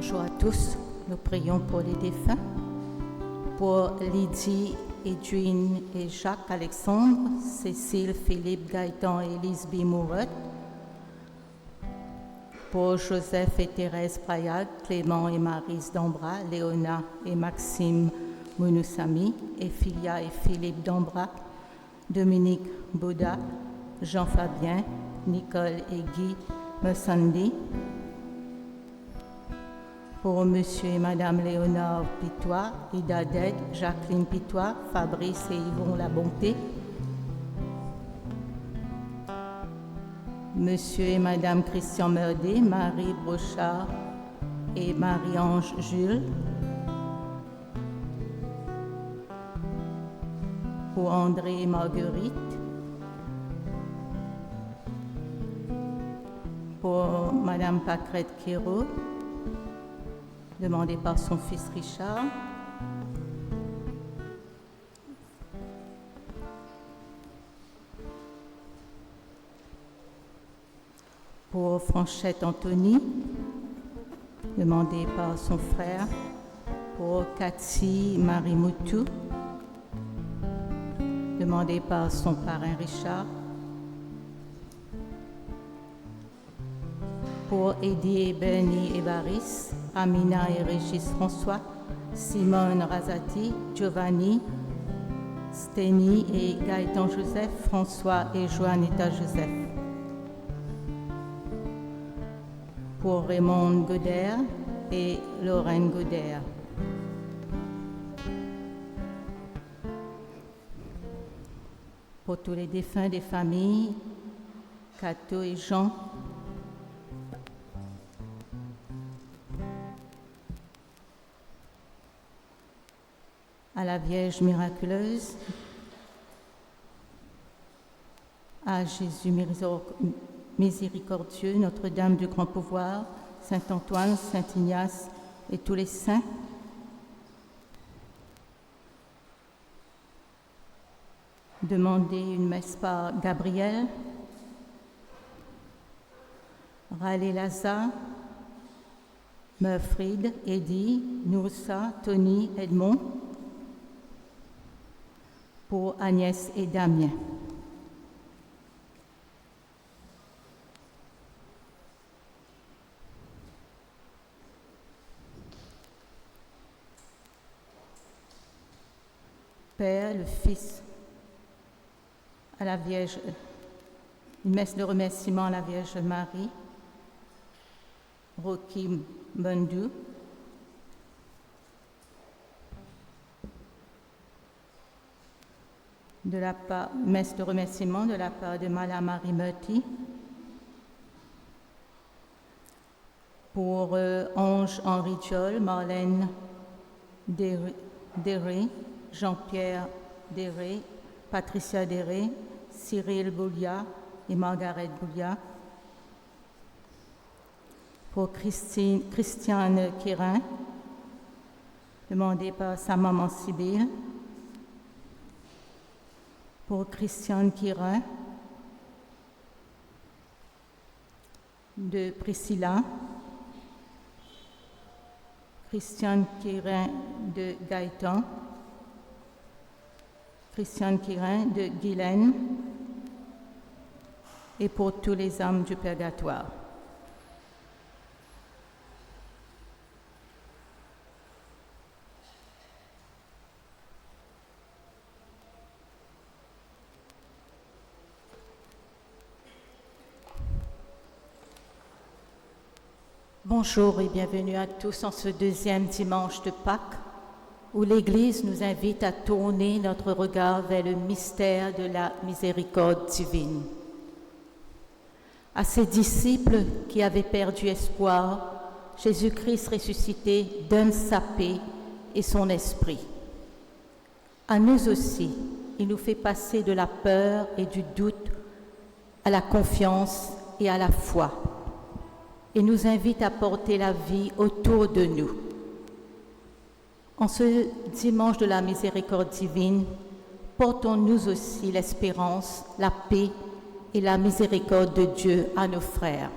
Bonjour à tous, nous prions pour les défunts, pour Lydie, Edwin et Jacques Alexandre, Cécile, Philippe, Gaëtan et Elise Bimouret, pour Joseph et Thérèse Prayag, Clément et Maryse Dambra, Léona et Maxime Mounoussami, Ephilia et Philippe Dambra, Dominique Bouda, Jean-Fabien, Nicole et Guy Messandi, pour Monsieur et Madame Léonard Pitois, Ida Ded, Jacqueline Pitois, Fabrice et Yvon Labonté, Monsieur et Madame Christian Meurdé, Marie Brochard et Marie-Ange Jules, pour André et Marguerite, pour Madame Pâquerette Quérault, demandé par son fils Richard, pour Franchette Anthony, demandé par son frère, pour Cathy Marie Moutou, demandé par son parrain Richard, pour Eddie et Bernie Évariste, Amina et Régis François, Simone Razati, Giovanni, Steny et Gaëtan Joseph, François et Joannetta Joseph. Pour Raymond Godert et Lorraine Godert. Pour tous les défunts des familles, Cato et Jean, à la Vierge miraculeuse, à Jésus miséricordieux, Notre-Dame du Grand Pouvoir, Saint-Antoine, Saint-Ignace et tous les saints. Demandez une messe par Gabriel, Raleigh Lazare, Meurfried, Eddie, Noursa, Tony, Edmond, pour Agnès et Damien. Père, le Fils, à la Vierge, une messe de remerciement à la Vierge Marie, Rocky Bundu, messe de remerciement de la part de Mala Marie Murty, pour Ange Henri Diol, Marlène Deré, Jean-Pierre Deré, Patricia Deré, Cyril Boulia et Margaret Boulia, pour Christiane Quérin, demandée par sa maman Sibylle, pour Christiane Quérin de Priscilla, Christiane Quérin de Gaëtan, Christiane Quérin de Guylaine et pour tous les âmes du purgatoire. Bonjour et bienvenue à tous en ce deuxième dimanche de Pâques, où l'Église nous invite à tourner notre regard vers le mystère de la miséricorde divine. À ses disciples qui avaient perdu espoir, Jésus-Christ ressuscité donne sa paix et son esprit. À nous aussi, il nous fait passer de la peur et du doute à la confiance et à la foi, et nous invite à porter la vie autour de nous. En ce dimanche de la miséricorde divine, portons nous aussi l'espérance, la paix et la miséricorde de Dieu à nos frères.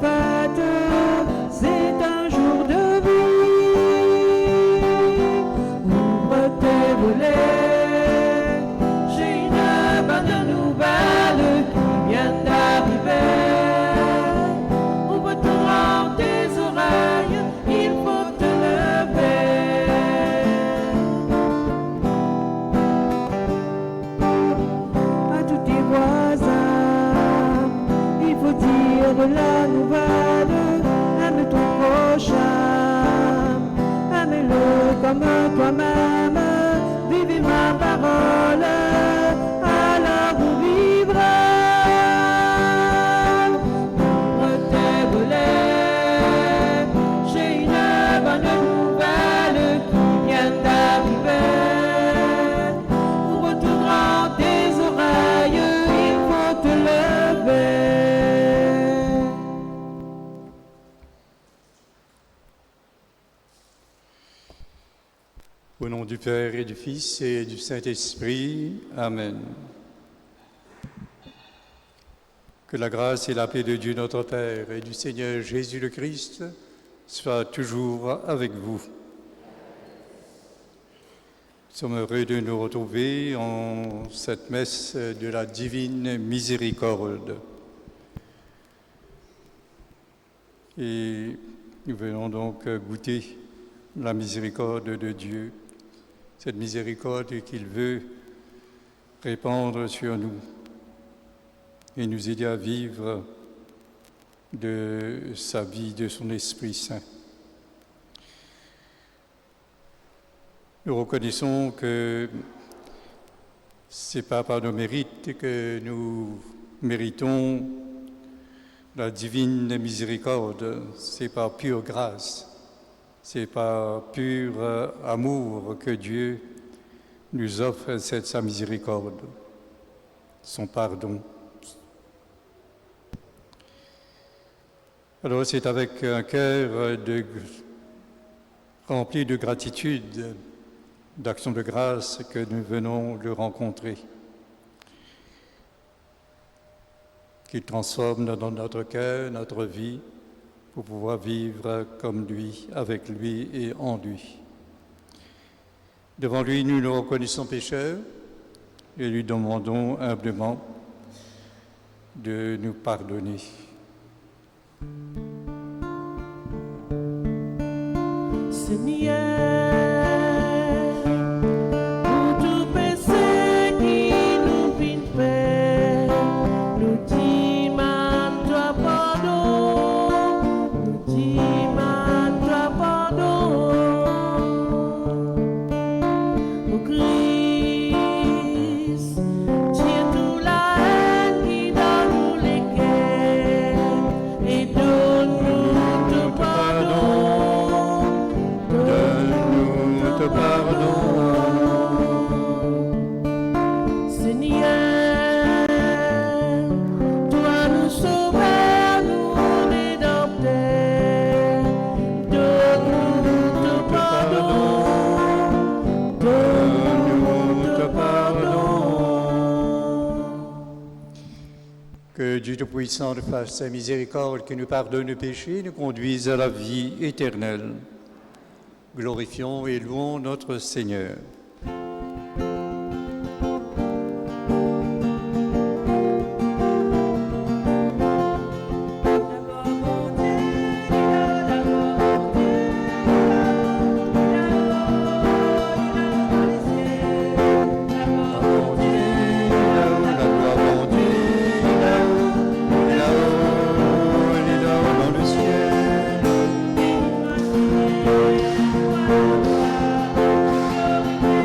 fête, c'est un jour de vie. Ouvre tes volets, j'ai une bonne nouvelle qui vient d'arriver. Ouvre ton grand tes oreilles, il faut te lever. À tous tes voisins, il faut dire la nouvelle. Aime ton prochain, aime-le comme toi-même. Vivez ma parole, alors vous vivrez. Ouvre tes volets, j'ai une bonne nouvelle qui vient d'arriver. Ouvre tout grand tes oreilles, il faut te lever. Au nom du Père et du Fils et du Saint-Esprit. Amen. Que la grâce et la paix de Dieu notre Père et du Seigneur Jésus le Christ soient toujours avec vous. Nous sommes heureux de nous retrouver en cette messe de la Divine Miséricorde. Et nous venons donc goûter la miséricorde de Dieu, cette miséricorde qu'il veut répandre sur nous et nous aider à vivre de sa vie, de son Esprit Saint. Nous reconnaissons que ce n'est pas par nos mérites que nous méritons la divine miséricorde, c'est par pure grâce. C'est par pur amour que Dieu nous offre sa miséricorde, son pardon. Alors c'est avec un cœur rempli de gratitude, d'action de grâce que nous venons le rencontrer. Qu'il transforme dans notre cœur, notre vie, pour pouvoir vivre comme lui, avec lui et en lui. Devant lui, nous nous reconnaissons pécheurs et lui demandons humblement de nous pardonner. Seigneur, pour tout péché qui nous vient faire, nous demandons toi pardon, nous demandons toi pardon. Au Christ, tiens toute la haine qui dans nous les cœurs et donne-nous ton pardon. Pardon. Seigneur, toi nous sauveur, nous rédempteur, donne-nous ton pardon, donne-nous ton pardon. Que Dieu Tout-Puissant nous fasse sa miséricorde, qui nous pardonne nos péchés, nous conduise à la vie éternelle. Glorifions et louons notre Seigneur. Thank you.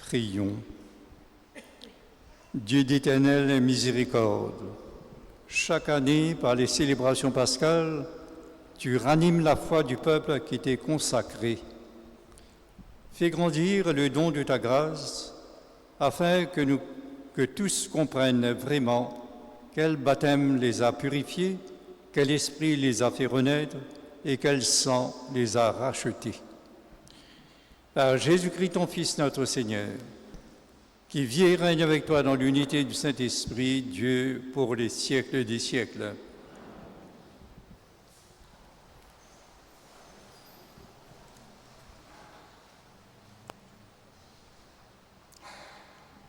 Prions. Dieu d'éternelle miséricorde, chaque année, par les célébrations pascales, tu ranimes la foi du peuple qui t'est consacré. Fais grandir le don de ta grâce, afin que tous comprennent vraiment quel baptême les a purifiés, quel esprit les a fait renaître et quel sang les a rachetés. Par Jésus-Christ, ton Fils, notre Seigneur, qui vit et règne avec toi dans l'unité du Saint-Esprit, Dieu, pour les siècles des siècles.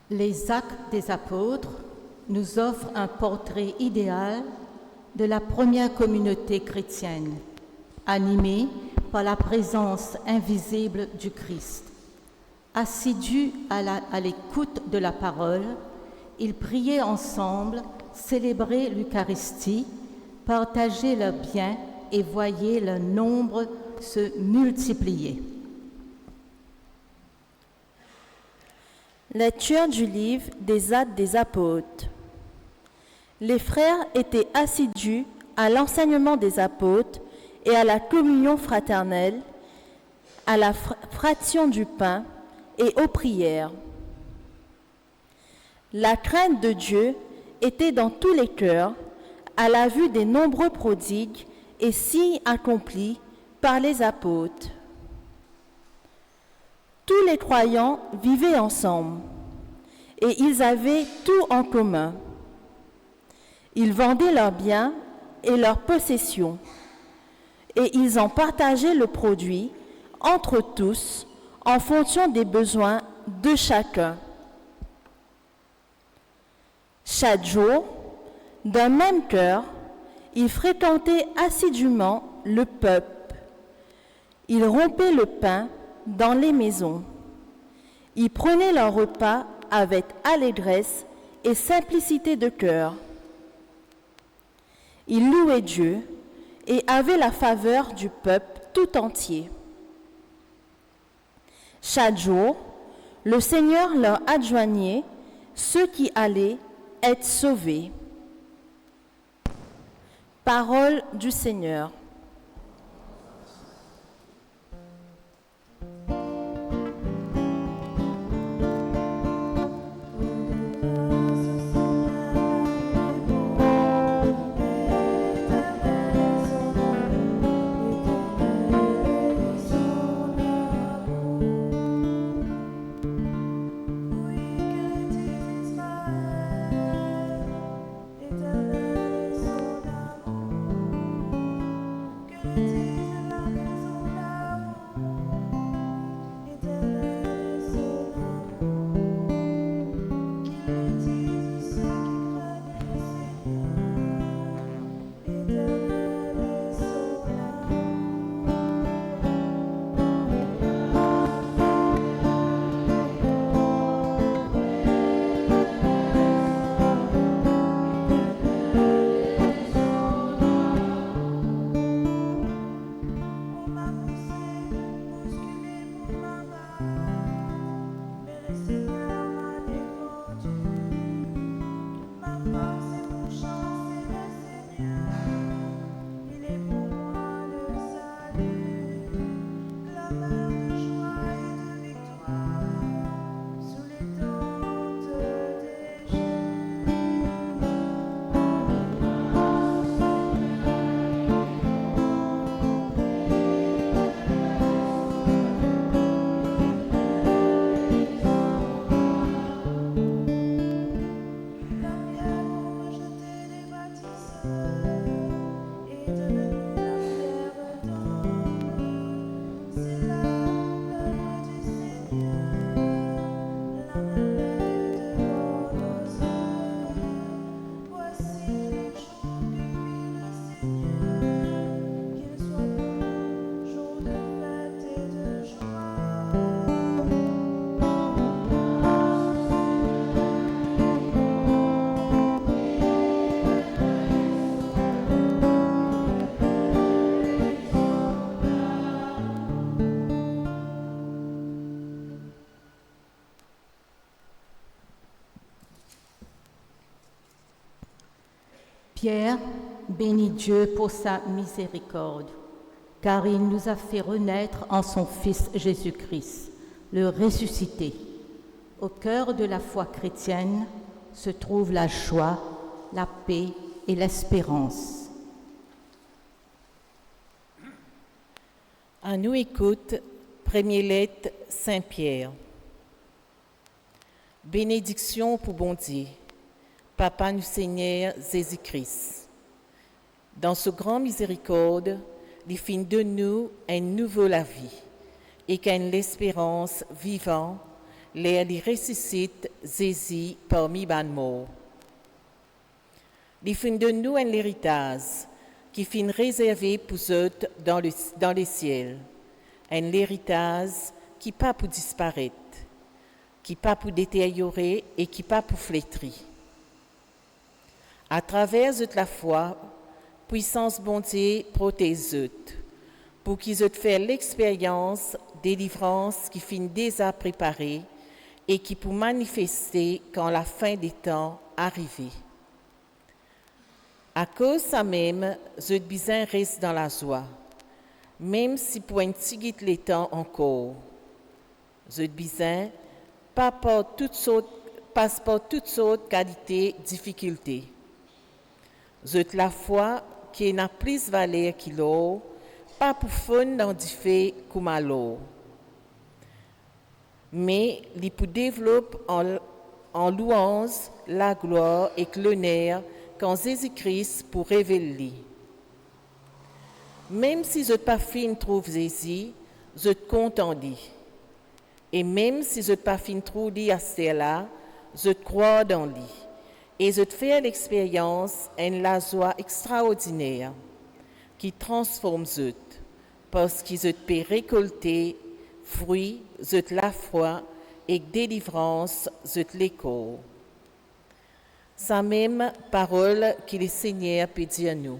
Les Actes des Apôtres nous offrent un portrait idéal de la première communauté chrétienne, animée par la présence invisible du Christ. Assidus à l'écoute de la parole, ils priaient ensemble, célébraient l'Eucharistie, partageaient leurs biens et voyaient leur nombre se multiplier. Lecture du livre des Actes des Apôtres. Les frères étaient assidus à l'enseignement des apôtres et à la communion fraternelle, à la fraction du pain et aux prières. La crainte de Dieu était dans tous les cœurs à la vue des nombreux prodigues et signes accomplis par les apôtres. Tous les croyants vivaient ensemble et ils avaient tout en commun. Ils vendaient leurs biens et leurs possessions et ils en partageaient le produit entre tous en fonction des besoins de chacun. Chaque jour, d'un même cœur, ils fréquentaient assidûment le peuple. Ils rompaient le pain dans les maisons. Ils prenaient leur repas avec allégresse et simplicité de cœur. Ils louaient Dieu et avaient la faveur du peuple tout entier. Chaque jour, le Seigneur leur adjoignait ceux qui allaient être sauvés. Parole du Seigneur. Pierre bénit Dieu pour sa miséricorde, car il nous a fait renaître en son Fils Jésus-Christ, le ressuscité. Au cœur de la foi chrétienne se trouve la joie, la paix et l'espérance. À nous écoute, première lettre Saint-Pierre. Bénédiction pour bon Dieu, Papa nous Seigneur Jésus-Christ. Dans ce grand miséricorde, il fait de nous un nouveau la vie et qu'une l'espérance vivant, il ressuscite Jésus parmi les morts. Il fait de nous un héritage qui finit réservé pour eux dans le ciel, un héritage qui pas pour disparaître, qui pas pour détériorer et qui pas pour flétrir. À travers la foi, puissance bon Dieu protège eux, pour qu'ils aient fait l'expérience délivrance qui finit déjà préparée et qui pour manifester quand la fin des temps arrive. À cause de ça même, eux besoin reste dans la joie, même si pour un petit guide les temps encore. Eux besoin passe par toutes sortes de qualités, difficultés. Eux la foi qui n'a plus valeur que l'or, pas pour fun dans du fait comme à l'or. Mais il peut développer en louange la gloire et l'honneur quand Jésus-Christ pour révéler. Même si je pas fin trouve Jésus, je compte en lui. Et même si je pas fin trouve lui à cela, je crois dans lui. Et je fais l'expérience en la joie extraordinaire qui transforme eux, parce qu'ils peut récolter fruits de la foi et délivrance de l'écho. Sa même parole que le Seigneur peut dire à nous.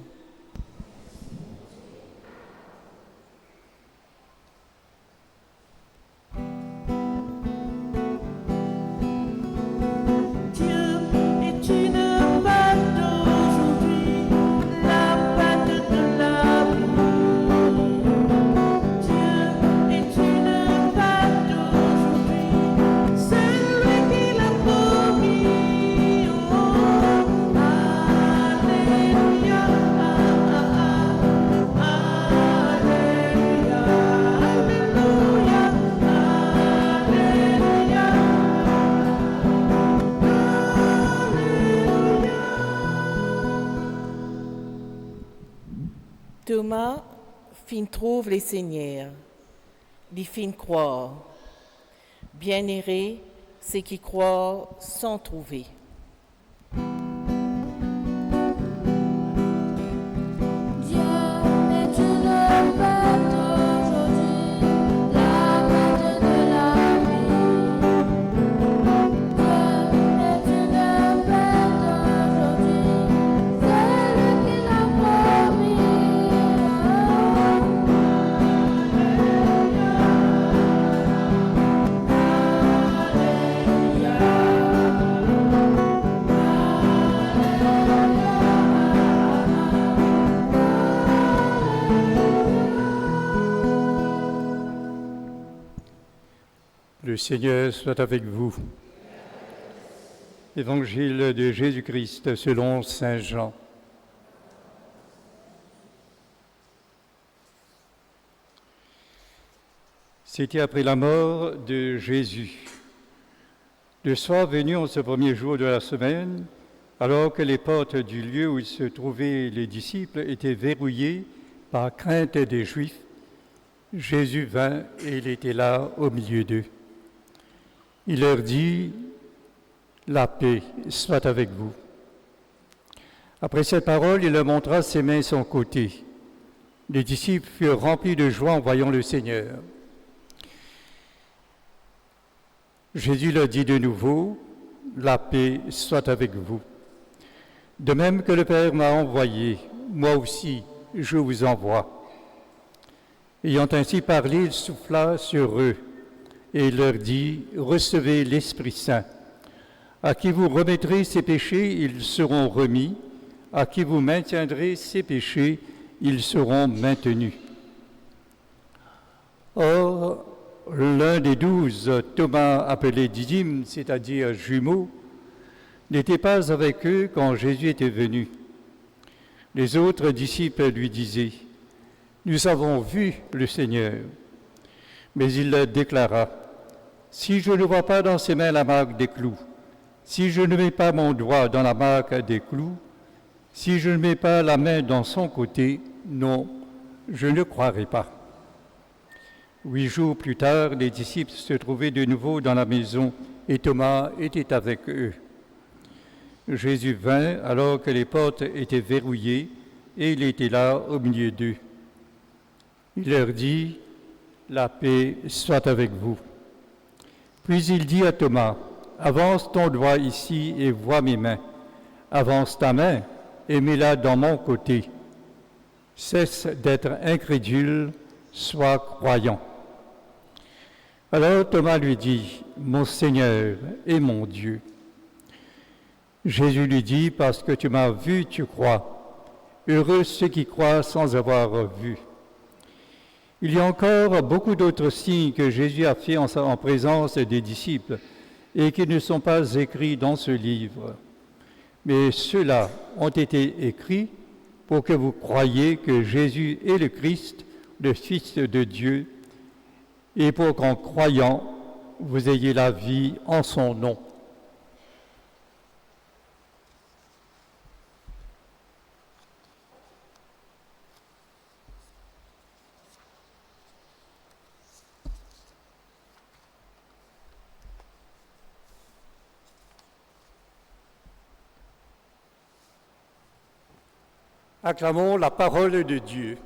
Thomas fin trouve le Seigneur, il fin croire. Bienheureux, ceux qui croient sans trouver. Le Seigneur soit avec vous. Évangile de Jésus-Christ selon saint Jean. C'était après la mort de Jésus. Le soir venu en ce premier jour de la semaine, alors que les portes du lieu où se trouvaient les disciples étaient verrouillées par crainte des Juifs, Jésus vint et il était là au milieu d'eux. Il leur dit, « La paix soit avec vous. » Après cette parole, il leur montra ses mains et son côté. Les disciples furent remplis de joie en voyant le Seigneur. Jésus leur dit de nouveau, « La paix soit avec vous. De même que le Père m'a envoyé, moi aussi je vous envoie. » Ayant ainsi parlé, il souffla sur eux. Et il leur dit, « Recevez l'Esprit Saint. À qui vous remettrez ces péchés, ils seront remis. à qui vous maintiendrez ses péchés, ils seront maintenus. » Or, l'un des 12, Thomas appelé Didyme, c'est-à-dire jumeau, n'était pas avec eux quand Jésus était venu. Les autres disciples lui disaient, « Nous avons vu le Seigneur. » Mais il leur déclara, « Si je ne vois pas dans ses mains la marque des clous, si je ne mets pas mon doigt dans la marque des clous, si je ne mets pas la main dans son côté, non, je ne croirai pas. » 8 jours plus tard, les disciples se trouvaient de nouveau dans la maison et Thomas était avec eux. Jésus vint alors que les portes étaient verrouillées et il était là au milieu d'eux. Il leur dit, « La paix soit avec vous. » Puis il dit à Thomas, « Avance ton doigt ici et vois mes mains. Avance ta main et mets-la dans mon côté. Cesse d'être incrédule, sois croyant. » Alors Thomas lui dit, « Mon Seigneur et mon Dieu. » Jésus lui dit, « Parce que tu m'as vu, tu crois. Heureux ceux qui croient sans avoir vu. » Il y a encore beaucoup d'autres signes que Jésus a fait en présence des disciples et qui ne sont pas écrits dans ce livre. Mais ceux-là ont été écrits pour que vous croyiez que Jésus est le Christ, le Fils de Dieu, et pour qu'en croyant, vous ayez la vie en son nom. Acclamons la parole de Dieu.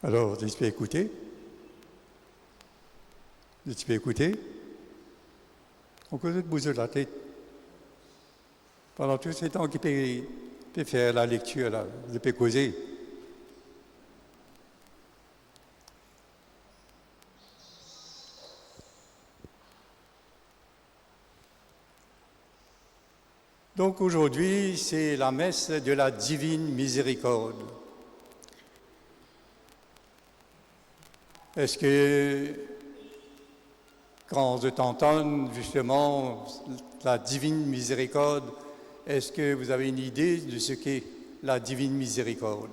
Alors, tu peux écouter? Tu peux écouter? On peut bouger la tête. Pendant tout ce temps qu'il peut faire la lecture, là, il peut causer. Donc aujourd'hui, c'est la messe de la divine miséricorde. Est-ce que, quand je t'entends justement la divine miséricorde, est-ce que vous avez une idée de ce qu'est la divine miséricorde?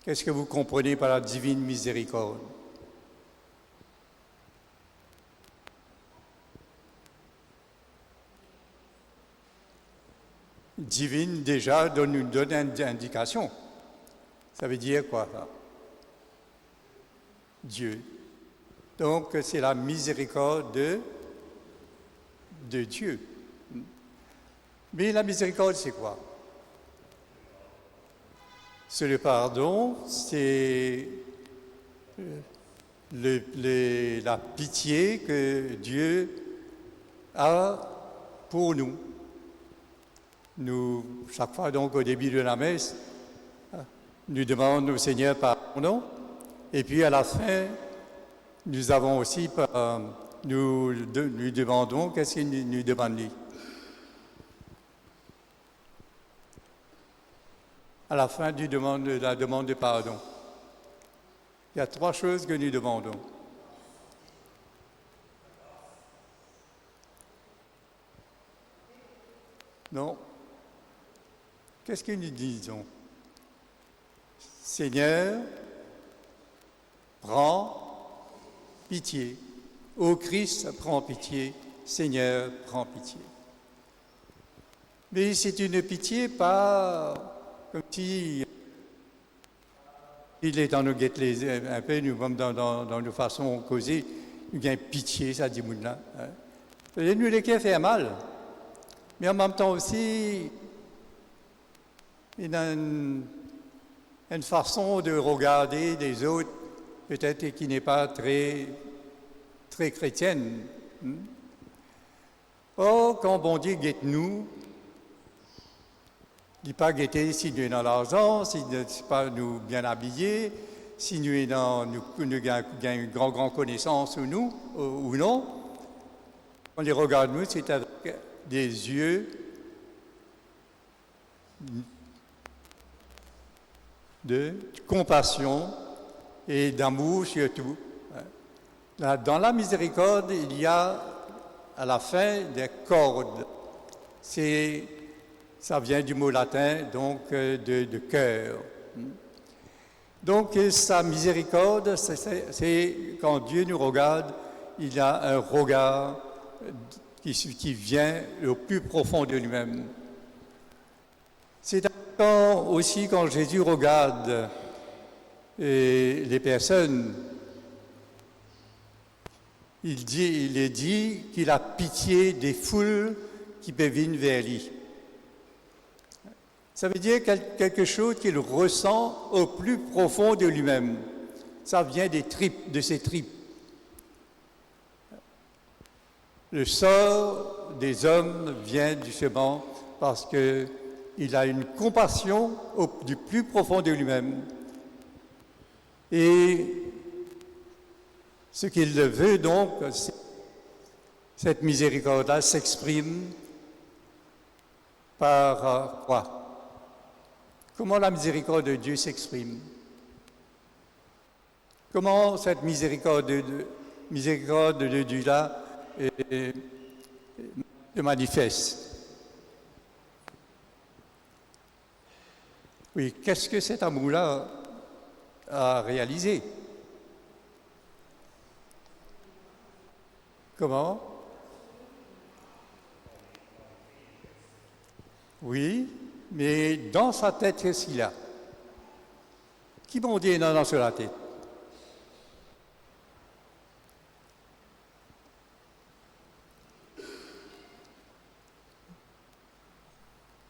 Qu'est-ce que vous comprenez par la divine miséricorde? Divine, déjà, nous donne une indication. Ça veut dire quoi, ça? Dieu. Donc, c'est la miséricorde de Dieu. Mais la miséricorde, c'est quoi? C'est le pardon, c'est la pitié que Dieu a pour nous. Nous, chaque fois, donc, au début de la messe, nous demandons au Seigneur pardon. Et puis à la fin, nous avons aussi, nous lui demandons, qu'est-ce qu'il nous demande lui? À la fin de la demande de pardon. Il y a 3 choses que nous demandons. Non? Qu'est-ce que nous disons? Seigneur, prends pitié. Ô Christ, prends pitié. Seigneur, prends pitié. Mais c'est une pitié pas comme si il est dans nos guettes un peu, nous sommes dans nos façons de causer, nous avons pitié, ça dit Moudla. Nous les qui faire mal. mais en même temps aussi, il a une façon de regarder des autres, peut-être qui n'est pas très, très chrétienne. Or, quand bon Dieu guette nous, il ne dit pas guetter si nous sommes dans l'argent, si nous ne sommes pas nous bien habillés, si nous avons une grande connaissance ou non. On les regarde, nous, c'est avec des yeux de compassion et d'amour surtout. Dans la miséricorde, il y a à la fin des cordes. Ça vient du mot latin, donc de cœur. Donc sa miséricorde, c'est quand Dieu nous regarde, il a un regard qui vient au plus profond de lui-même. C'est aussi quand Jésus regarde les personnes, il est dit qu'il a pitié des foules qui peuvent venir vers lui. Ça veut dire quelque chose qu'il ressent au plus profond de lui-même. Ça vient des tripes, de ses tripes. Le sort des hommes vient justement parce qu'il a une compassion du plus profond de lui-même. Et ce qu'il veut donc, cette miséricorde-là s'exprime par quoi? Comment la miséricorde de Dieu s'exprime? Comment cette miséricorde de Dieu-là se manifeste? Oui, qu'est-ce que cet amour-là a réalisé? Comment? Oui, mais dans sa tête, qu'est-ce qu'il a? Qui m'ont dit non sur la tête?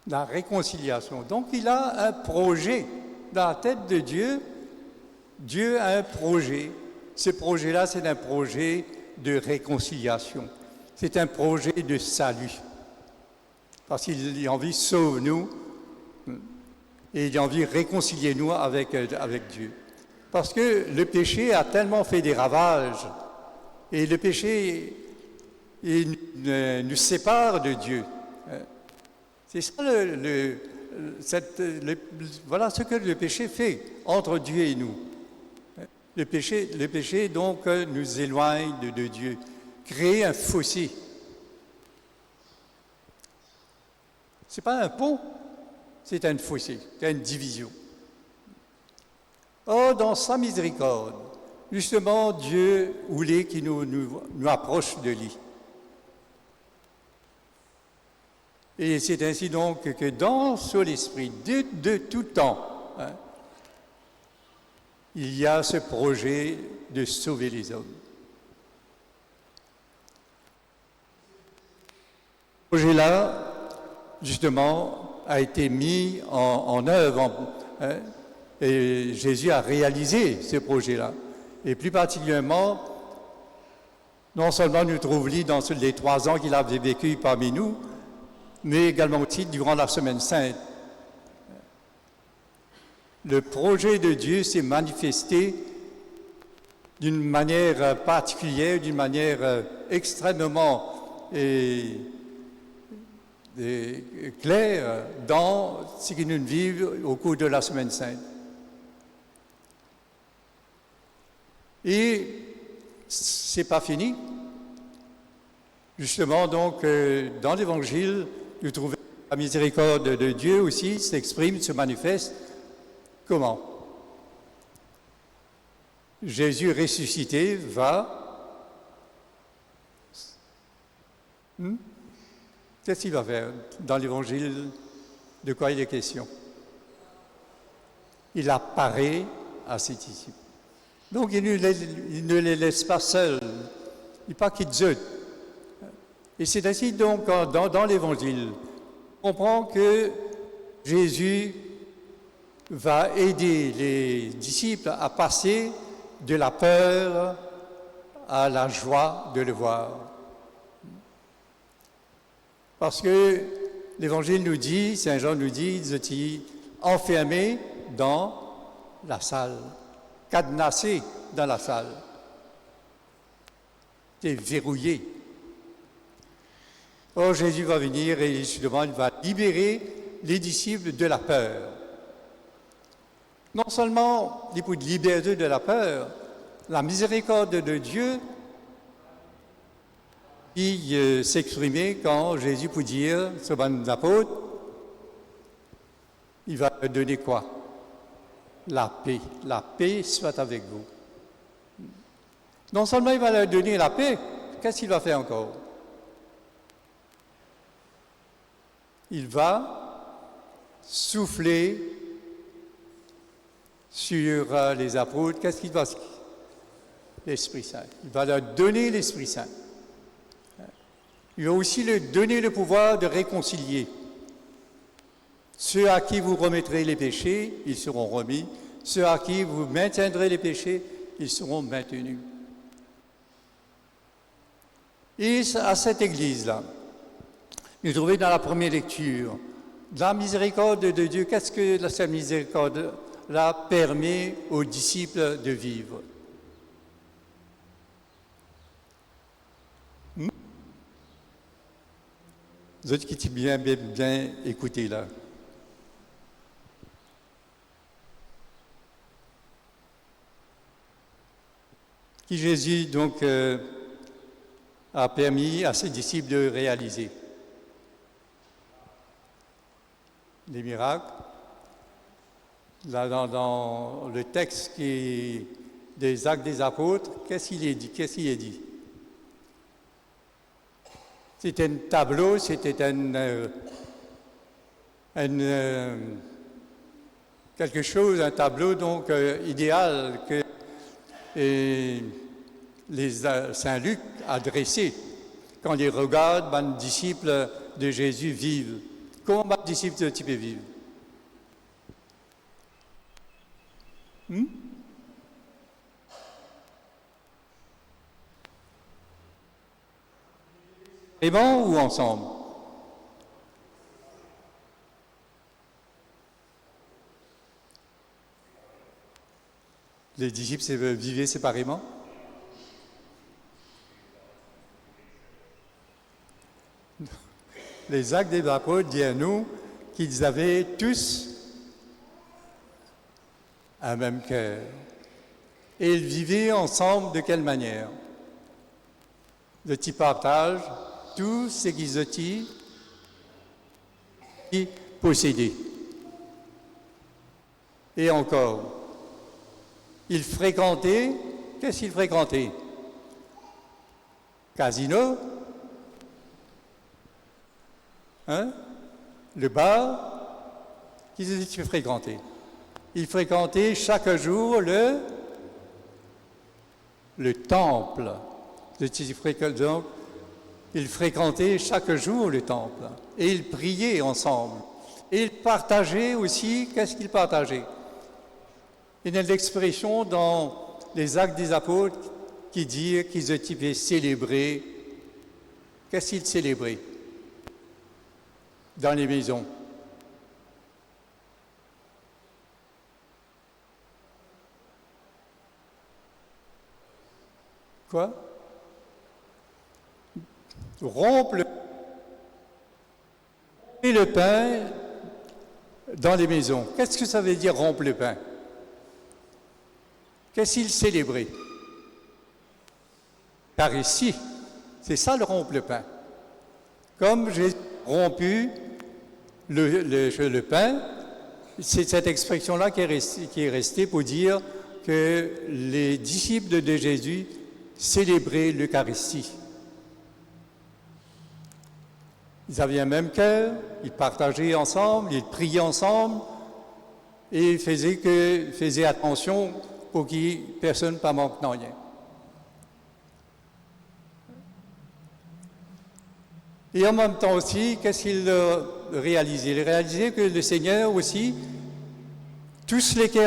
La réconciliation. Donc il a un projet dans la tête de Dieu. Dieu a un projet. Ce projet-là, c'est un projet de réconciliation. C'est un projet de salut. Parce qu'il a envie de sauver nous et il a envie de réconcilier nous avec Dieu. Parce que le péché a tellement fait des ravages et le péché nous sépare de Dieu. C'est ça voilà ce que le péché fait entre Dieu et nous. Le péché donc nous éloigne de Dieu, crée un fossé. Ce n'est pas un pont, c'est un fossé, c'est une division. Or, dans sa miséricorde, justement, Dieu voulait qu'il nous approche de lui. Et c'est ainsi donc que dans l'esprit, de tout temps, il y a ce projet de sauver les hommes. Ce projet-là, justement, a été mis en œuvre. Et Jésus a réalisé ce projet-là. Et plus particulièrement, non seulement nous trouvons-nous dans les 3 ans qu'il avait vécu parmi nous, mais également aussi durant la Semaine Sainte. Le projet de Dieu s'est manifesté d'une manière particulière, d'une manière extrêmement claire dans ce que nous vivons au cours de la Semaine Sainte. Et c'est pas fini. Justement, donc, dans l'Évangile, nous trouvons la miséricorde de Dieu aussi s'exprime, se manifeste. Comment? Jésus ressuscité va... Qu'est-ce qu'il va faire dans l'Évangile? De quoi il est question? Il apparaît à ses disciples. Donc, il ne les laisse pas seuls. Il ne pas qu'ils eux. Et c'est ainsi donc dans l'Évangile, on comprend que Jésus va aider les disciples à passer de la peur à la joie de le voir. Parce que l'Évangile nous dit, Saint Jean nous dit, ils étaient enfermés dans la salle, cadenassés dans la salle, et verrouillés. Or, Jésus va venir et justement, il va libérer les disciples de la peur. Non seulement il peut libérer de la peur, la miséricorde de Dieu qui s'exprimait quand Jésus peut dire, ce bon apôtre, il va leur donner quoi? La paix. La paix soit avec vous. Non seulement il va leur donner la paix, qu'est-ce qu'il va faire encore? Il va souffler sur les apôtres. Qu'est-ce qu'il va? L'Esprit Saint. Il va leur donner l'Esprit Saint. Il va aussi leur donner le pouvoir de réconcilier. Ceux à qui vous remettrez les péchés, ils seront remis. Ceux à qui vous maintiendrez les péchés, ils seront maintenus. Et à cette Église-là, nous trouvons dans la première lecture, la miséricorde de Dieu, qu'est-ce que cette miséricorde-là permet aux disciples de vivre? Vous êtes qui bien écouté là. Qui Jésus donc a permis à ses disciples de réaliser les miracles. Là, dans le texte des Actes des Apôtres, qu'est-ce qu'il est dit? C'était un tableau, c'était quelque chose, un tableau donc idéal que Saint Luc a dressé quand il regarde les disciples de Jésus vivre. Comment les disciples de type vivent? Séparément ou ensemble? Les disciples vivaient séparément? Les Actes des Apôtres disent à nous qu'ils avaient tous un même cœur. Et ils vivaient ensemble de quelle manière? De type partage, tout ce qu'ils étaient possédaient. Et encore, ils fréquentaient, qu'est-ce qu'ils fréquentaient? Casino, le bar, qu'ils étaient fréquentés. Ils fréquentaient chaque jour le temple. Donc, ils fréquentaient chaque jour le temple et ils priaient ensemble. Et ils partageaient aussi, qu'est-ce qu'ils partageaient? Il y a l'expression dans les Actes des Apôtres qui dit qu'ils étaient célébrés. Qu'est-ce qu'ils célébraient? Dans les maisons. Quoi? Rompre le pain dans les maisons. Qu'est-ce que ça veut dire rompre le pain? Qu'est-ce qu'ils célébraient? Car ici, c'est ça le rompre le pain. Comme j'ai rompu le pain, c'est cette expression-là qui est restée pour dire que les disciples de Jésus célébraient l'Eucharistie. Ils avaient un même cœur, ils partageaient ensemble, ils priaient ensemble et ils faisaient attention pour que personne ne pas manque rien. Et en même temps aussi, qu'est-ce qu'il réalisait? Il réalisait que le Seigneur aussi, tous les qui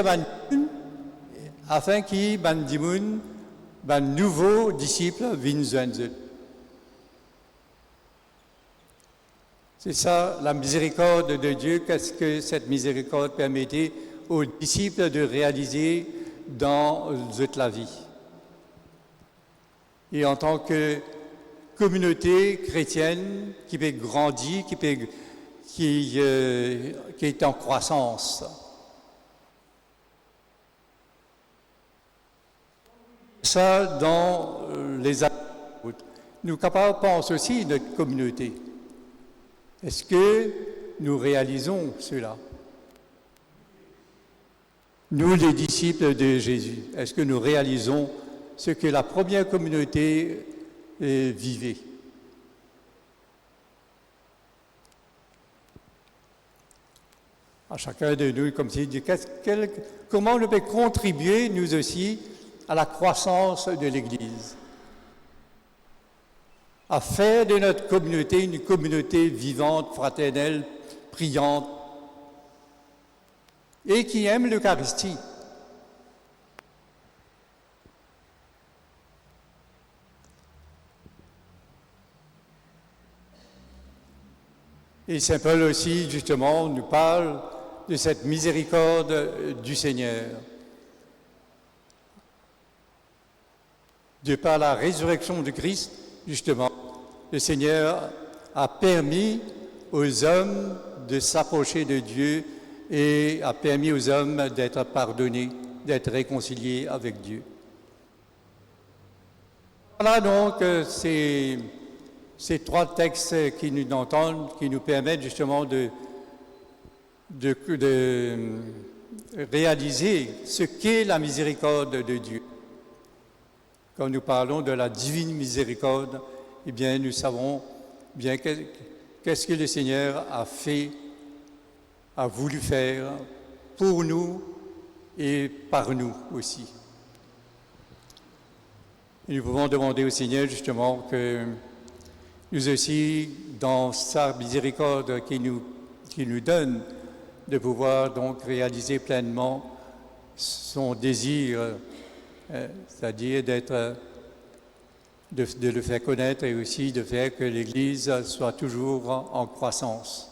afin qu'il ban nouveaux disciples viennent. C'est ça la miséricorde de Dieu. Qu'est-ce que cette miséricorde permettait aux disciples de réaliser dans la vie? Et en tant que communauté chrétienne qui peut grandir, qui est en croissance. Ça, dans les apôtres. Nous capables pensons aussi notre communauté. Est-ce que nous réalisons cela? Nous, les disciples de Jésus, est-ce que nous réalisons ce que la première communauté vivait? À chacun de nous, comme s'il dit, comment nous pouvons contribuer, nous aussi, à la croissance de l'Église, à faire de notre communauté une communauté vivante, fraternelle, priante, et qui aime l'Eucharistie. Et Saint Paul aussi, justement, nous parle de cette miséricorde du Seigneur. De par la résurrection de Christ, justement, le Seigneur a permis aux hommes de s'approcher de Dieu et a permis aux hommes d'être pardonnés, d'être réconciliés avec Dieu. Voilà donc ces trois textes qui nous entendent, qui nous permettent justement de réaliser ce qu'est la miséricorde de Dieu. Quand nous parlons de la divine miséricorde, eh bien, nous savons bien qu'est-ce que le Seigneur a fait, a voulu faire pour nous et par nous aussi. Et nous pouvons demander au Seigneur justement que nous aussi, dans sa miséricorde qu'il nous donne, de pouvoir donc réaliser pleinement son désir, c'est-à-dire de le faire connaître et aussi de faire que l'Église soit toujours en croissance.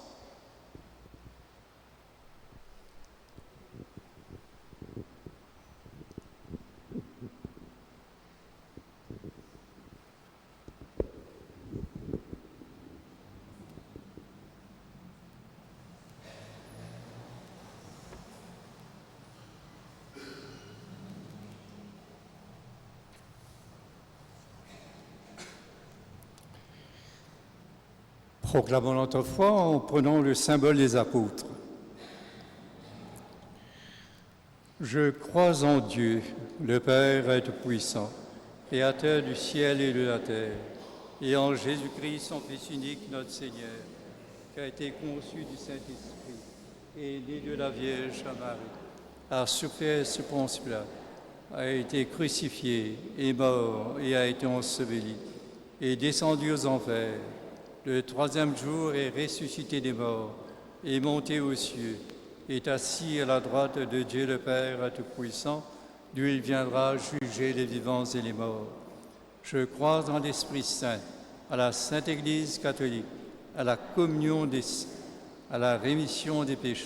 Proclamons notre foi en prenant le symbole des apôtres. Je crois en Dieu, le Père Tout-Puissant, Créateur du ciel et de la terre, et en Jésus-Christ, son Fils unique, notre Seigneur, qui a été conçu du Saint-Esprit et né de la Vierge Marie, a souffert sous Ponce Pilate, a été crucifié, est mort et a été enseveli, et descendu aux enfers. Le troisième jour est ressuscité des morts, est monté aux cieux, est assis à la droite de Dieu le Père Tout-Puissant, d'où il viendra juger les vivants et les morts. Je crois en l'Esprit Saint, à la Sainte Église catholique, à la communion des saints, à la rémission des péchés,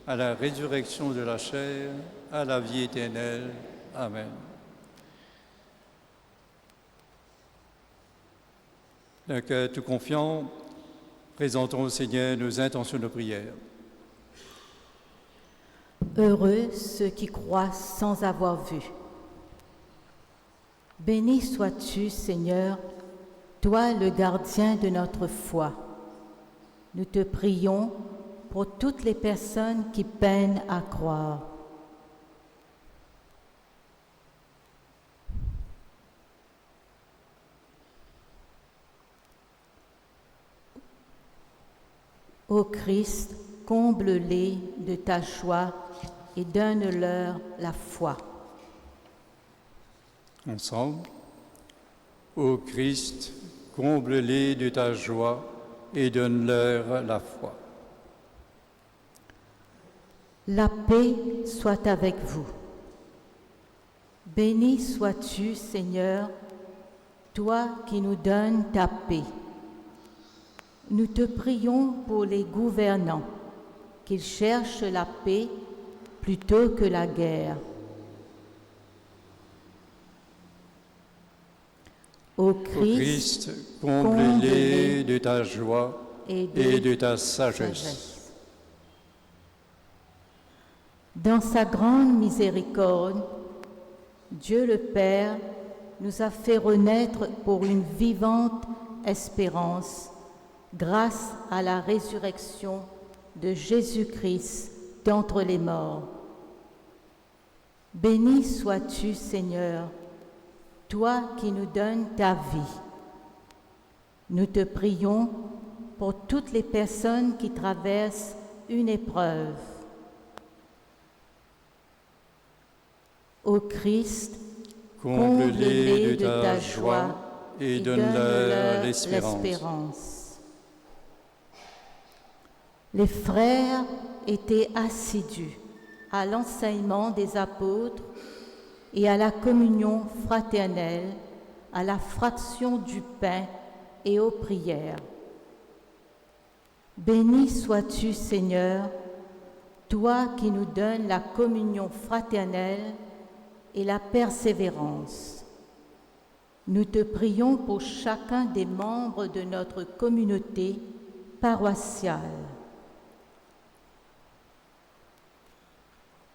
à la résurrection de la chair, à la vie éternelle. Amen. D'un cœur tout confiant, présentons au Seigneur nos intentions de prière. Heureux ceux qui croient sans avoir vu. Béni sois-tu, Seigneur, toi le gardien de notre foi. Nous te prions pour toutes les personnes qui peinent à croire. Ô Christ, comble-les de ta joie et donne-leur la foi. Ensemble, ô Christ, comble-les de ta joie et donne-leur la foi. La paix soit avec vous. Béni sois-tu, Seigneur, toi qui nous donnes ta paix. Nous te prions pour les gouvernants, qu'ils cherchent la paix plutôt que la guerre. Ô Christ, comble-les de ta joie et de ta sagesse. Dans sa grande miséricorde, Dieu le Père nous a fait renaître pour une vivante espérance grâce à la résurrection de Jésus-Christ d'entre les morts. Béni sois-tu, Seigneur, toi qui nous donnes ta vie. Nous te prions pour toutes les personnes qui traversent une épreuve. Ô Christ, comble-les de ta joie et donne-leur l'espérance. Les frères étaient assidus à l'enseignement des apôtres et à la communion fraternelle, à la fraction du pain et aux prières. Béni sois-tu, Seigneur, toi qui nous donnes la communion fraternelle et la persévérance. Nous te prions pour chacun des membres de notre communauté paroissiale.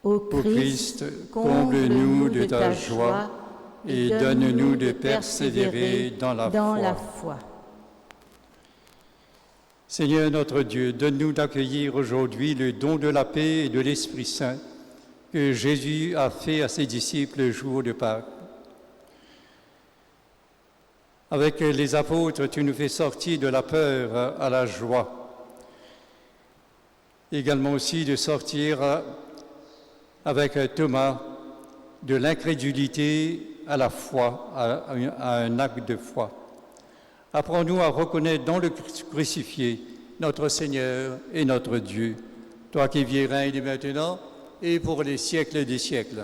Ô Christ, comble-nous de ta joie et donne-nous de persévérer dans la foi. Seigneur notre Dieu, donne-nous d'accueillir aujourd'hui le don de la paix et de l'Esprit Saint que Jésus a fait à ses disciples le jour de Pâques. Avec les apôtres, tu nous fais sortir de la peur à la joie. Également aussi de sortir avec Thomas de l'incrédulité à la foi, à un acte de foi. Apprends-nous à reconnaître dans le crucifié notre Seigneur et notre Dieu, toi qui vis et règnes maintenant et pour les siècles des siècles.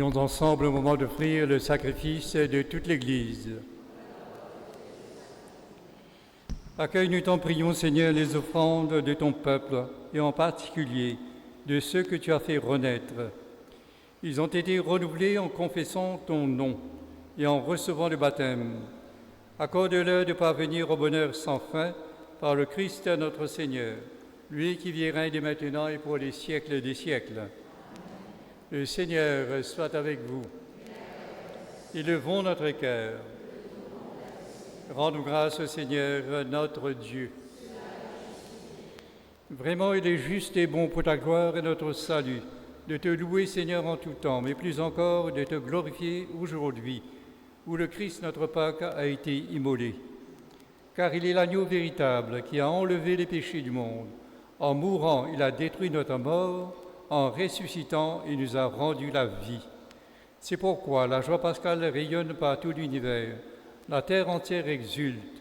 Prions ensemble au moment d'offrir le sacrifice de toute l'Église. Accueille, nous t'en prions, Seigneur, les offrandes de ton peuple, et en particulier de ceux que tu as fait renaître. Ils ont été renouvelés en confessant ton nom et en recevant le baptême. Accorde-leur de parvenir au bonheur sans fin par le Christ notre Seigneur, lui qui vit et règne dès maintenant et pour les siècles des siècles. Le Seigneur soit avec vous. Élevons notre cœur. Rendons grâce au Seigneur, notre Dieu. Vraiment, il est juste et bon pour ta gloire et notre salut, de te louer, Seigneur, en tout temps, mais plus encore de te glorifier aujourd'hui, où le Christ, notre Pâque, a été immolé. Car il est l'agneau véritable qui a enlevé les péchés du monde. En mourant, il a détruit notre mort. En ressuscitant, il nous a rendu la vie. C'est pourquoi la joie pascale rayonne par tout l'univers. La terre entière exulte.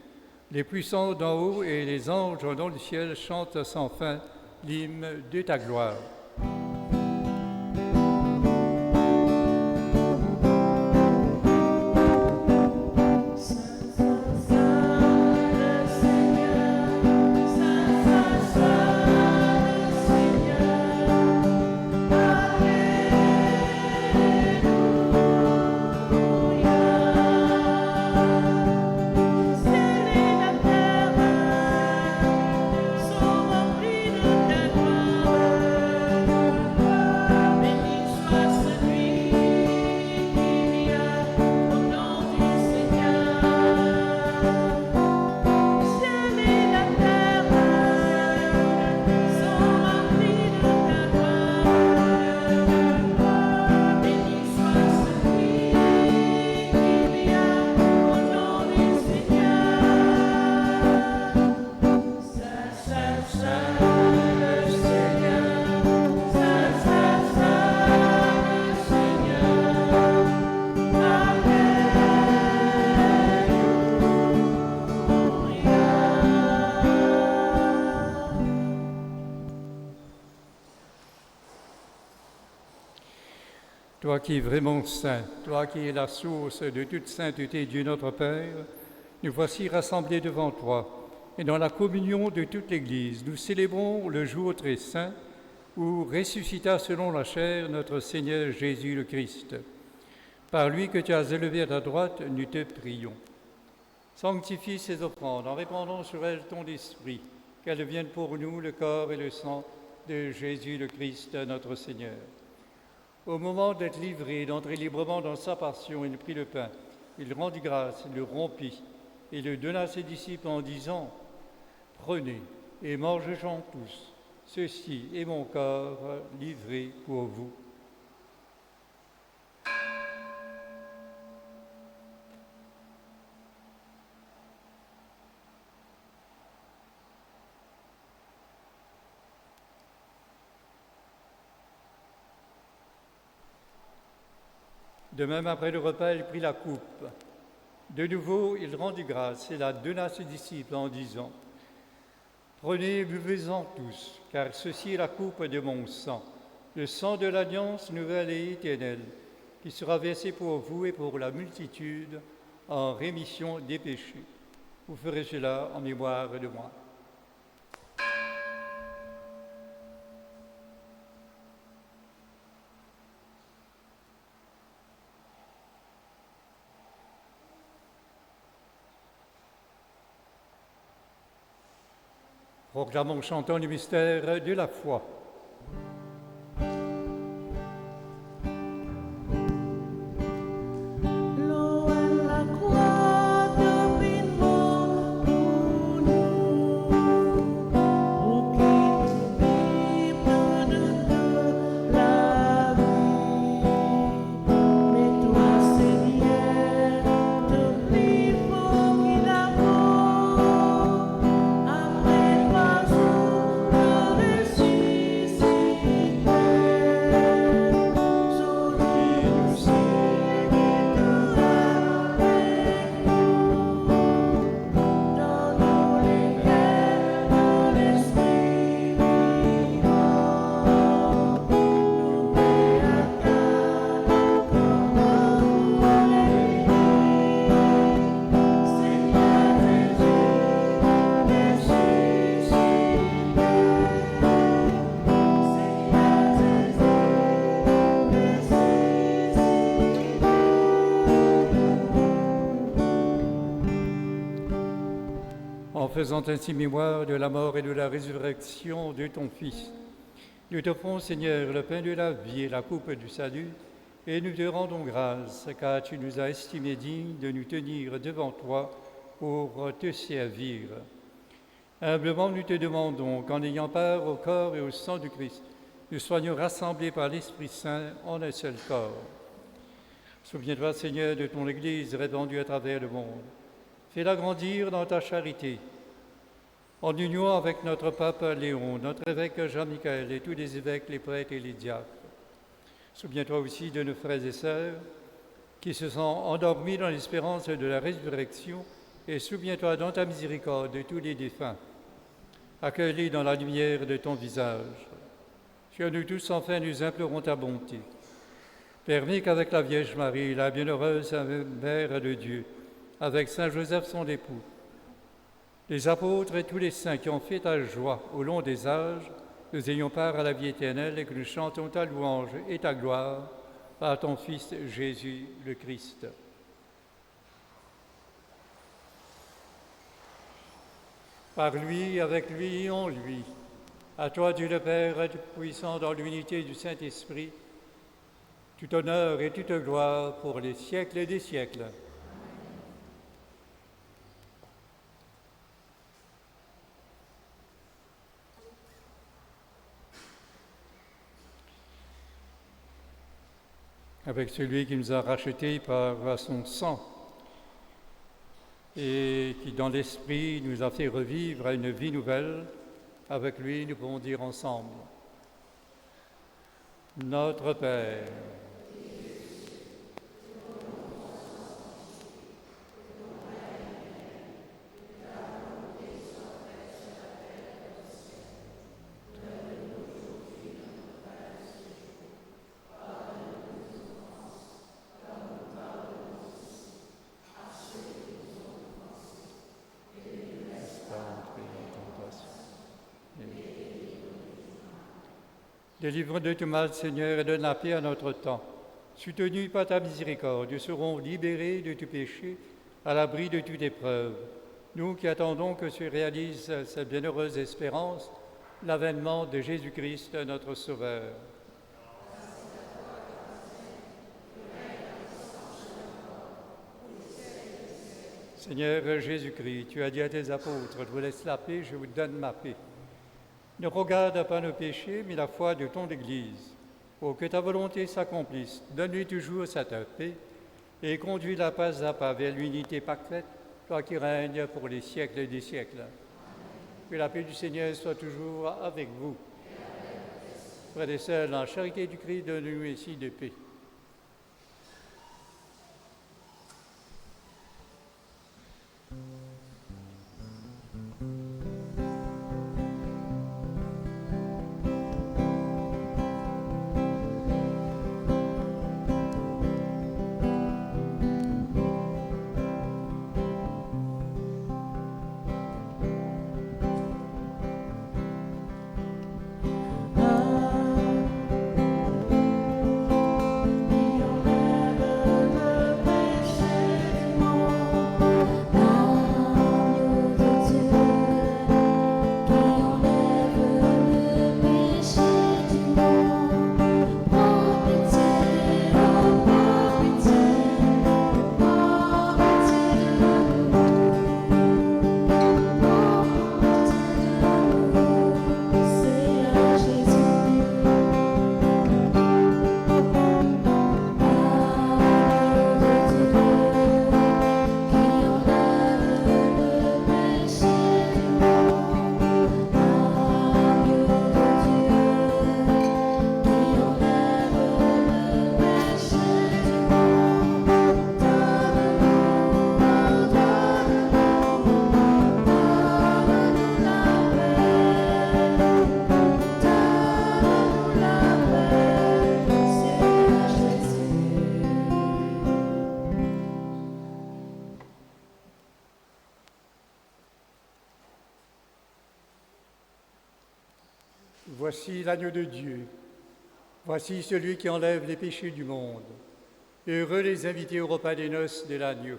Les puissants d'en haut et les anges dans le ciel chantent sans fin l'hymne de ta gloire. Toi qui es vraiment saint, toi qui es la source de toute sainteté, Dieu notre Père, nous voici rassemblés devant toi, et dans la communion de toute l'Église, nous célébrons le jour très saint où ressuscita selon la chair notre Seigneur Jésus le Christ. Par lui que tu as élevé à ta droite, nous te prions. Sanctifie ces offrandes en répandant sur elles ton esprit, qu'elles deviennent pour nous le corps et le sang de Jésus le Christ, notre Seigneur. Au moment d'être livré, d'entrer librement dans sa passion, il prit le pain, il rendit grâce, il le rompit et le donna à ses disciples en disant « Prenez et mangez-en tous, ceci est mon corps livré pour vous. » De même, après le repas, il prit la coupe. De nouveau, il rendit grâce et la donna à ses disciples en disant « Prenez et buvez-en tous, car ceci est la coupe de mon sang, le sang de l'alliance nouvelle et éternelle, qui sera versé pour vous et pour la multitude en rémission des péchés. Vous ferez cela en mémoire de moi. » Proclamons, chantons le mystère de la foi. Après 3 jours de faisant ainsi mémoire de la mort et de la résurrection de ton Fils. Nous t'offrons, Seigneur, le pain de la vie et la coupe du salut, et nous te rendons grâce, car tu nous as estimés dignes de nous tenir devant toi pour te servir. Humblement, nous te demandons qu'en ayant part au corps et au sang du Christ, nous soyons rassemblés par l'Esprit Saint en un seul corps. Souviens-toi, Seigneur, de ton Église répandue à travers le monde. Fais-la grandir dans ta charité. En union avec notre pape Léon, notre évêque Jean-Michel et tous les évêques, les prêtres et les diacres. Souviens-toi aussi de nos frères et sœurs qui se sont endormis dans l'espérance de la résurrection, et souviens-toi dans ta miséricorde de tous les défunts. Accueille-les dans la lumière de ton visage. Sur nous tous, enfin, nous implorons ta bonté. Permets qu'avec la Vierge Marie, la bienheureuse Mère de Dieu, avec Saint Joseph son époux, les apôtres et tous les saints qui ont fait ta joie au long des âges, nous ayons part à la vie éternelle et que nous chantons ta louange et ta gloire par ton Fils Jésus le Christ. Par lui, avec lui et en lui, à toi Dieu le Père Tout-Puissant, dans l'unité du Saint-Esprit, tout honneur et toute gloire pour les siècles des siècles. Avec celui qui nous a rachetés par son sang et qui, dans l'Esprit, nous a fait revivre à une vie nouvelle, avec lui, nous pouvons dire ensemble: Notre Père, délivre de tout mal, Seigneur, et donne la paix à notre temps. Soutenus par ta miséricorde, nous serons libérés de tout péché, à l'abri de toute épreuve. Nous qui attendons que se réalise cette bienheureuse espérance, l'avènement de Jésus-Christ, notre Sauveur. Seigneur Jésus-Christ, tu as dit à tes apôtres: je vous laisse la paix, je vous donne ma paix. Ne regarde pas nos péchés, mais la foi de ton Église. Pour que ta volonté s'accomplisse, donne-lui toujours cette paix et conduis-la pas à pas vers l'unité parfaite, toi qui règnes pour les siècles des siècles. Que la paix du Seigneur soit toujours avec vous. Frères et sœurs, dans la charité du Christ, donne-nous ici de paix. Voici l'agneau de Dieu. Voici celui qui enlève les péchés du monde. Heureux les invités au repas des noces de l'agneau.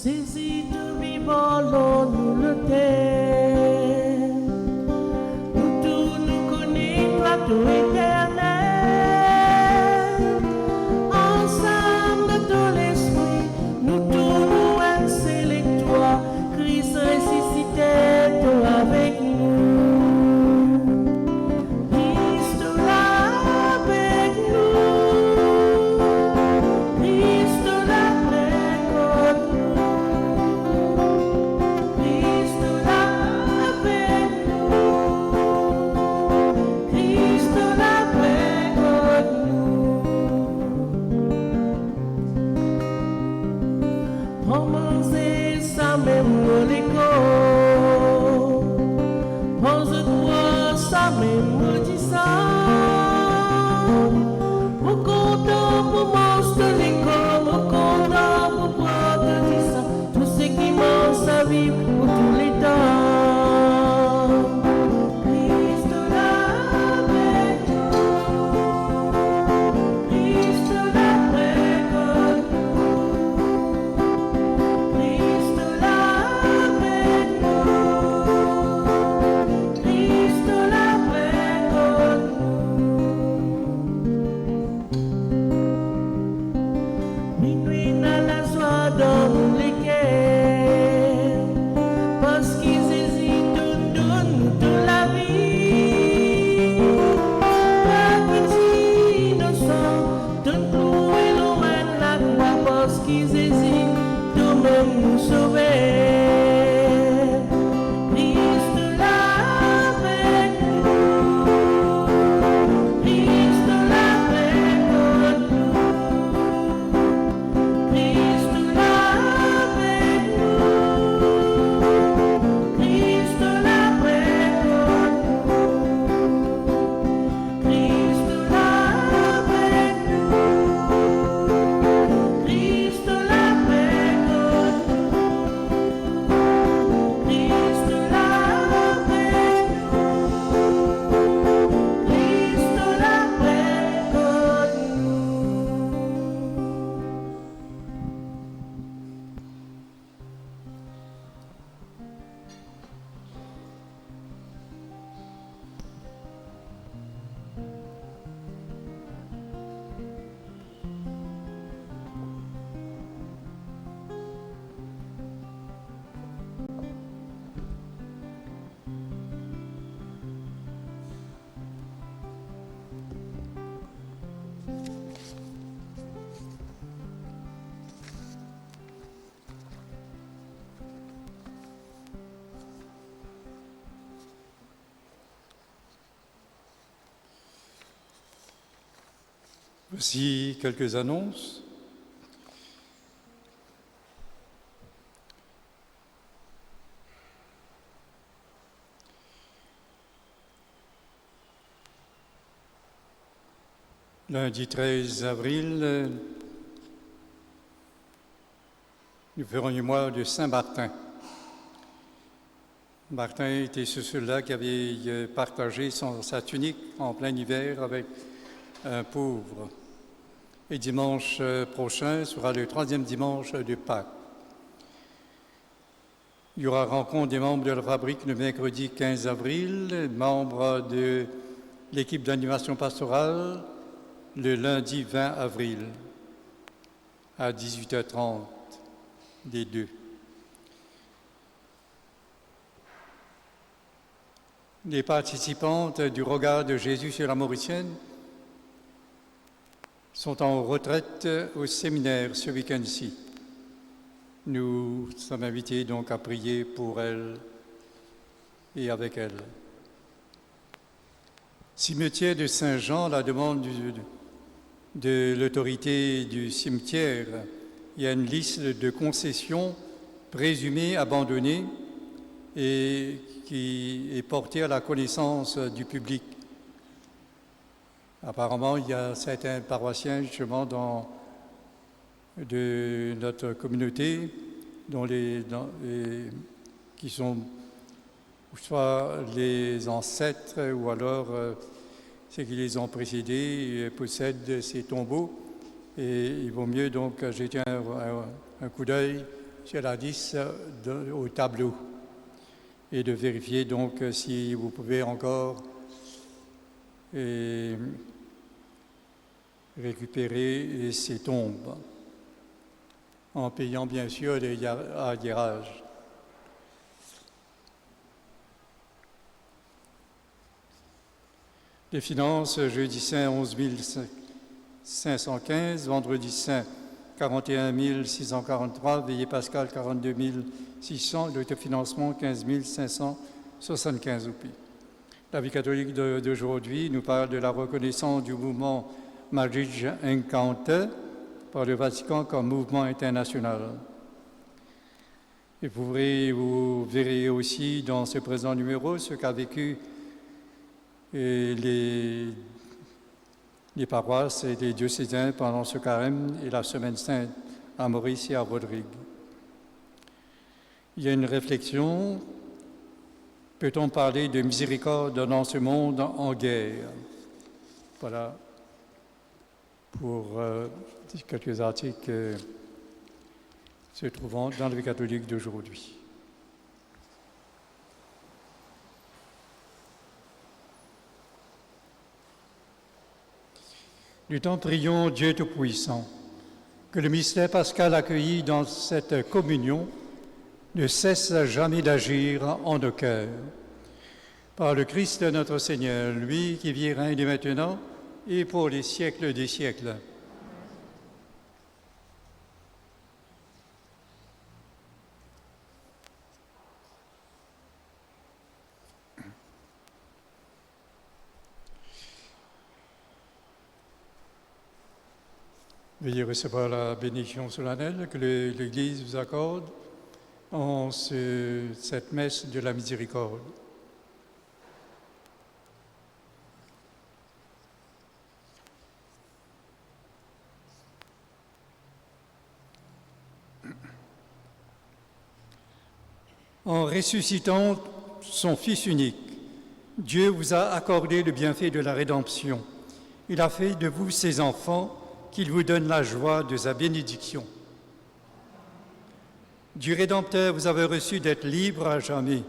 Saisis tout vivant, l'eau nous le terre. Nous tous nous connaissons la tout éternel. Ensemble de tout l'esprit, nous tous nous aiment, toi. Christ ressuscité, toi avec nous. Christ là avec nous. Christ là avec nous. Christ là avec nous. Christ là avec nous. Commencez ça même l'écho. Pose toi ça même dit ça. Mon content pour monstre l'écho, mon content pour prendre dit ça. Tout ce qui m'en à vivre pour tous les temps. Christ là avec nous. Christ là avec nous. Christ là avec nous. Christ là avec nous. Minuit n'a la joie dans les quais, parce qu'ils hésitent, donne de la vie. Un petit innocent, donne tout et loin la croix, parce qu'ils hésitent, de même nous sauver. Christ là avec nous. Christ là avec nous. Christ là avec nous. Christ là avec nous. Christ là avec nous. Christ là avec nous. Christ là avec nous. Christ là avec nous. Voici quelques annonces. Lundi 13 avril, nous ferons le mois de Saint-Martin. Martin était celui-là qui avait partagé sa tunique en plein hiver avec un pauvre. Et dimanche prochain sera le 3e dimanche de Pâques. Il y aura rencontre des membres de la fabrique le mercredi 15 avril, membres de l'équipe d'animation pastorale le lundi 20 avril à 18h30, les deux. Les participantes du regard de Jésus sur la Mauricienne sont en retraite au séminaire ce week-end-ci. Nous sommes invités donc à prier pour elles et avec elles. Cimetière de Saint-Jean, la demande de l'autorité du cimetière, il y a une liste de concessions présumées abandonnées et qui est portée à la connaissance du public. Apparemment, il y a certains paroissiens justement de notre communauté qui sont soit les ancêtres ou alors ceux qui les ont précédés possèdent ces tombeaux et il vaut mieux donc jeter un coup d'œil sur la 10 au tableau et de vérifier donc si vous pouvez encore récupérer ces tombes en payant bien sûr les arriérages. Les finances, jeudi saint 11 515, vendredi saint 41 643, veillée pascale 42 600, l'autofinancement 15 575 roupies. La vie catholique d'aujourd'hui nous parle de la reconnaissance du mouvement Marriage Encounter par le Vatican comme mouvement international. Et vous verrez aussi dans ce présent numéro ce qu'a vécu les paroisses et les diocésains pendant ce carême et la semaine sainte à Maurice et à Rodrigue. Il y a une réflexion. Peut-on parler de miséricorde dans ce monde en guerre? Voilà pour quelques articles se trouvant dans le catholique d'aujourd'hui. Du temps, prions Dieu Tout-Puissant, que le mystère pascal accueilli dans cette communion ne cesse jamais d'agir en nos cœurs. Par le Christ notre Seigneur, lui qui vit et règne maintenant et pour les siècles des siècles. Veuillez recevoir la bénédiction solennelle que l'Église vous accorde en cette messe de la miséricorde. En ressuscitant son Fils unique, Dieu vous a accordé le bienfait de la rédemption. Il a fait de vous ses enfants, qu'il vous donne la joie de sa bénédiction. Du Rédempteur, vous avez reçu d'être libre à jamais,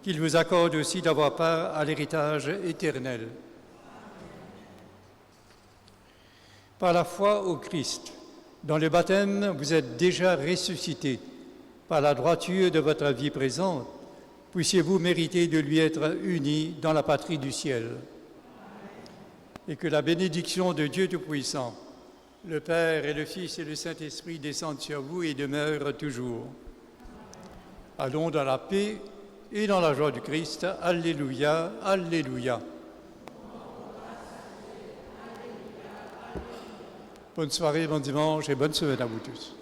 qu'il vous accorde aussi d'avoir part à l'héritage éternel. Par la foi au Christ, dans le baptême, vous êtes déjà ressuscités. Par la droiture de votre vie présente, puissiez-vous mériter de lui être unis dans la patrie du ciel. Et que la bénédiction de Dieu Tout-Puissant, le Père et le Fils et le Saint-Esprit descendent sur vous et demeurent toujours. Allons dans la paix et dans la joie du Christ. Alléluia, alléluia. Bonne soirée, bon dimanche et bonne semaine à vous tous.